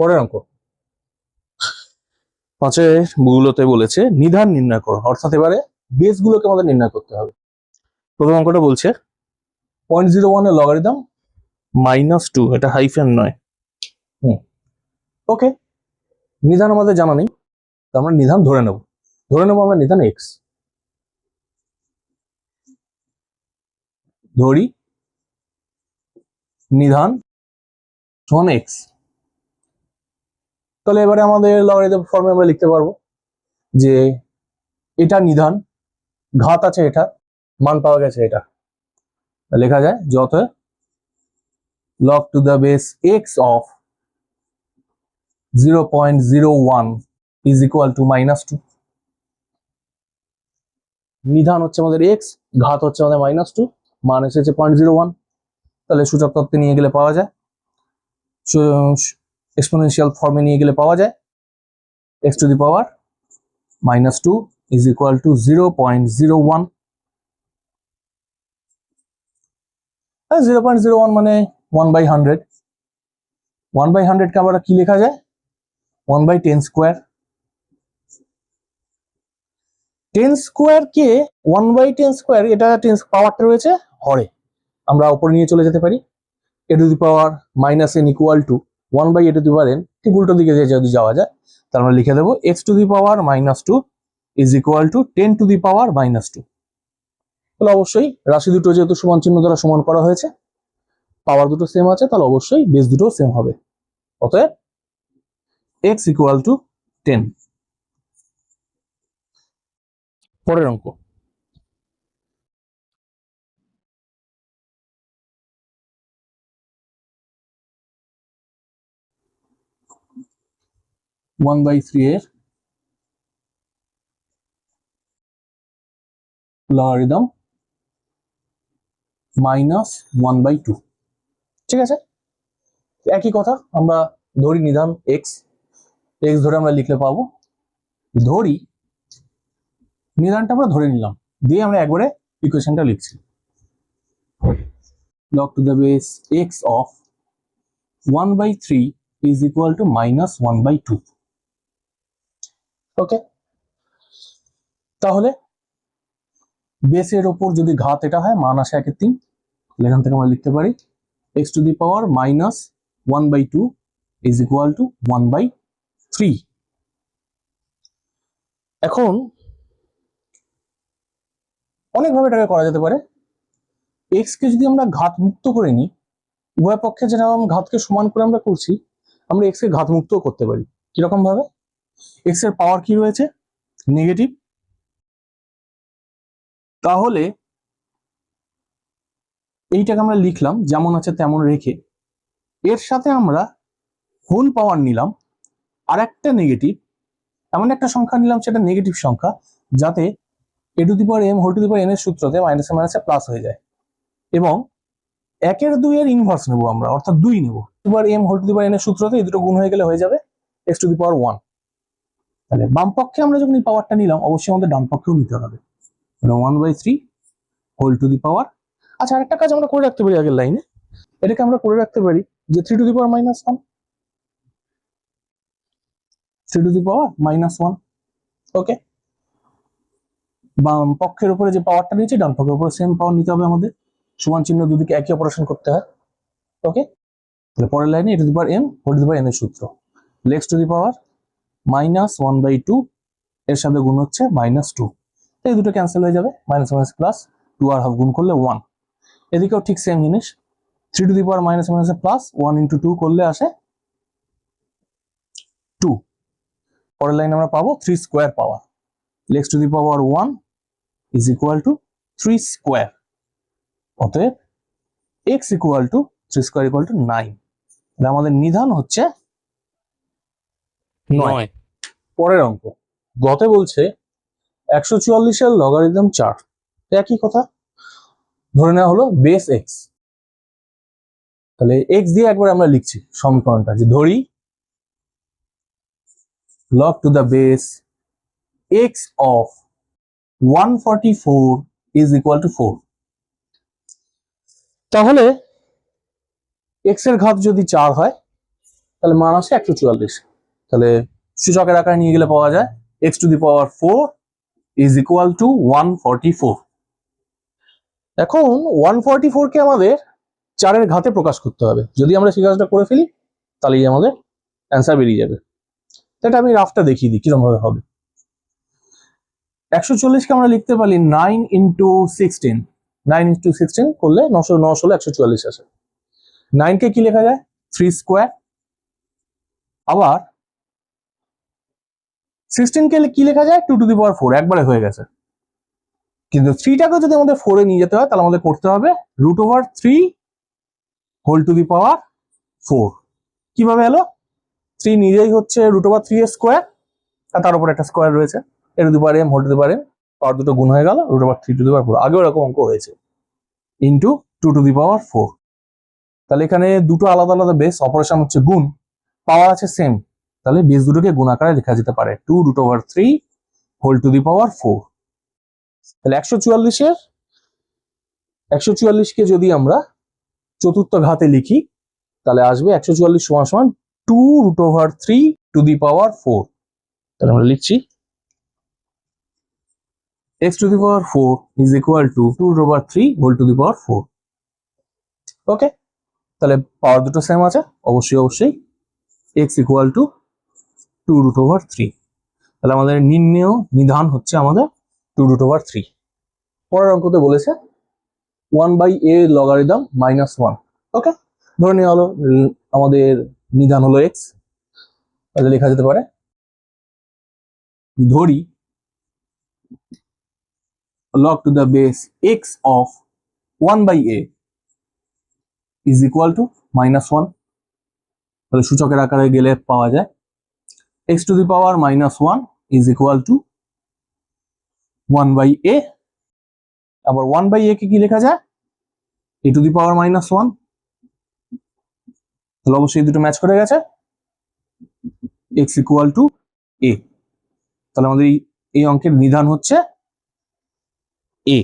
পরের অঙ্ক 5-এর গুলোতে বলেছে নিধান নির্ণয় করো, অর্থাৎ এবারে বেস গুলোকে আমাদের নির্ণয় করতে হবে। প্রথম অঙ্কটা বলছে 0.01 এর লগারিদম -2, এটা হাইফেন নয়। ওকে, নিধান আমাদের জানা নেই, তো আমরা নিধান ধরে নেব আমরা নিধান এক্স ধরি, নিধান সমান এক্স। তাহলে এবারে আমাদের লগারিদম ফর্মে আমরা লিখতে পারবো যে এটা নিধান, ঘাত আছে এটা, মান পাওয়া গেছে এটা, লেখা যায় যত log to the base x of 0.01 is equal to -2। নিধান হচ্ছে আমাদের x, ঘাত হচ্ছে আমাদের -2, মান এসেছে 0.01। তাহলে সূচক তত্ত্বে নিয়ে গেলে পাওয়া যায়, এক্সপোনেনশিয়াল ফর্মে নিয়ে গেলে পাওয়া যায় x to the power -2 is equal to 0.01। 0.01 মানে 1/100। 1/100 কে আমরা কি লেখা যায়? 1/10 স্কোয়ার। 10 স্কোয়ার কে 1/10 স্কোয়ার, এটা 10 পাওয়ারটা রয়েছে হরে, আমরা উপরে নিয়ে চলে যেতে পারি। a to the power -n equal to 1/a to the power n, ঠিক উল্টো দিকে যদি যাওয়া যায় তাহলে আমরা লিখে দেবো x to the power -2 is equal to 10 to the power -2। তাহলে অবশ্যই রাশি দুটো যেহেতু সমান চিহ্ন দ্বারা সমান করা হয়েছে, পাওয়ার দুটো সেম আছে, তাহলে অবশ্যই বেস দুটো সেম হবে। অতএব x equal to 10। পরের অঙ্ক 1/3 এর লগারিদম -1/2। ঠিক আছে, একই কথা, আমরা ধরি নিধান x ধরে আমরা লিখলে পাবো, ধরি নিধানটা আমরা ধরে নিলাম, দিয়ে আমরা একবারে ইকুয়েশনটা লিখছি log to the base x of 1/3 is equal to -1/2। ওকে, তাহলে বেসের ওপর যদি ঘাত এটা হয়, মান আসে 1/3, এখান থেকে আমরা লিখতে পারি x to the power -1/2 is equal to 1/3। এখন অনেকভাবে এটাকে করা যেতে পারে। x কে যদি আমরা ঘাত মুক্ত করে নিই, উভয় পক্ষে যেরকম ঘাতকে সমান করে আমরা করছি, আমরা x কে ঘাত মুক্ত করতে পারি। কিরকম ভাবে? x এর পাওয়ার কি রয়েছে? নেগেটিভ। তাহলে এইটাকে আমরা লিখলাম যেমন আছে তেমন রেখে, এর সাথে আমরা হোল পাওয়ার নিলাম, আর একটা নেগেটিভ, এমন একটা সংখ্যা নিলাম সেটা নেগেটিভ সংখ্যা, যাতে a to the power m whole to the power n এর সূত্রতে মাইনাসে মাইনাসে প্লাস হয়ে যায়। এবং 1/2 এর ইনভার্স নেবো আমরা, অর্থাৎ 2 নেব। এবার m whole to the power n এর সূত্রতে এই দুটো গুণ হয়ে গেলে হয়ে যাবে x to the power 1। তাহলে বাম পক্ষে আমরা যখন এই পাওয়ারটা নিলাম, অবশ্যই আমাদের ডান পক্ষেও নিতে হবে, 1/3 হোল টু দি পাওয়ার। আচ্ছা, আরেকটা কাজ আমরা করে রাখতে পারি আগের লাইনে, এটাকে আমরা করে রাখতে পারি যে 3 to the power -1, 3 to the power -1। ওকে, বাম পক্ষের উপরে যে পাওয়ারটা নিয়েছি, ডান পক্ষের উপরে সেম পাওয়ার নিতে হবে আমাদের, সমান চিহ্ন দুদিকে একই অপারেশন করতে হয়। ওকে, তাহলে পরের লাইনে a to the power m whole to the power n এর সূত্র, x to the power -1/2 এর সাথে গুণ হচ্ছে -2, এই দুটো ক্যান্সেল হয়ে যাবে, মাইনাস মাইনাস প্লাস, 2 আর হাফ গুণ করলে 1। এদিকেও ঠিক সেম জিনিস, 3 to the power মাইনাস মাইনাসে প্লাস, 1 into 2 করলে আসে 2। পরের লাইনে আমরা পাবো 3 square power, x to the power 1 is equal to 3 square. অতএব x equal to 3 square equal to 9। তাহলে আমাদের নিধান হচ্ছে 9। পরের অঙ্ক গতে বলছে 144 এর লগারিদম 4, একই কথা, ধরে নেওয়া হলো বেস x। তাহলে x দিয়ে একবার আমরা লিখছি সমীকরণটা, যে ধরি log to the base x of 144 is equal to 4। তাহলে x এর ঘাত যদি 4 হয়, তাহলে মান আসে 144। তাহলে সূচকের আকারে নিয়ে গেলে পাওয়া যায় x⁴ ইজ ইকুয়াল টু 144। এখন 144 কে আমাদের 4-এর ঘাতে প্রকাশ করতে হবে। যদি আমরা সেই কাজটা করে ফেলি তাহলেই আমাদের অ্যান্সার বেরিয়ে যাবে। এটা আমি রাফটা দেখিয়ে দিই কিরকম ভাবে হবে। 140 কে আমরা লিখতে পারি 9 ইন্টু 16। 9 ইন্টু 16 করলে 900 হলে 144 আসে। 9 কে কি লেখা যায় 3 স্কোয়ার। আবার 16 কে কি লেখা যায় 2⁴ একবারে হয়ে গেছে। কিন্তু 3টাকে যদি আমাদের 4-এ নিয়ে যেতে হয় তাহলে আমাদের করতে হবে √3 4। কিভাবে এলো? 3 নিজেই হচ্ছে √3 এর স্কোয়ার, আর তার উপর একটা স্কোয়ার রয়েছে, a⁴m পাওয়ার দুটো গুণ হয়ে গেল √3 আগেও এরকম অঙ্ক হয়েছে ইন্টু 2⁴। তাহলে এখানে দুটো আলাদা আলাদা বেস, অপারেশন হচ্ছে গুণ, পাওয়ার আছে সেম, তাহলে বেস দুটোকে গুণ আকারে লেখা যেতে পারে 2√3 4। তাহলে 144 কে যদি আমরা চতুর্থ ঘাতে লিখি তাহলে আসবে 144 সমান সমান 2√3 তাহলে আমরা লিখছি x⁴ ইজ ইকুয়াল টু 2√3 ওকে। তাহলে পাওয়ার দুটো সেম আছে, অবশ্যই x ইকুয়াল টু 2√3। তাহলে আমাদের নির্ণেয় নিধান হচ্ছে আমাদের 2√3। পরের অঙ্কতে বলেছে 1/a লগারিদম -1। ওকে, ধরে নেওয়া হলো আমাদের নিধান হলো x। তাহলে লেখা যেতে পারে ধরি log to the base x of 1/a is equal to -1। তাহলে সূচকের আকারে গেলে পাওয়া যায় x⁻⁻1 is equal to 1/a। আবার 1/a কে কি লেখা যায় a⁻⁻1। তাহলে অবশ্যই দুটো ম্যাচ করে গেছে, x ইকুয়াল টু a। তাহলে আমাদের এই অঙ্কের নিধান হচ্ছে a।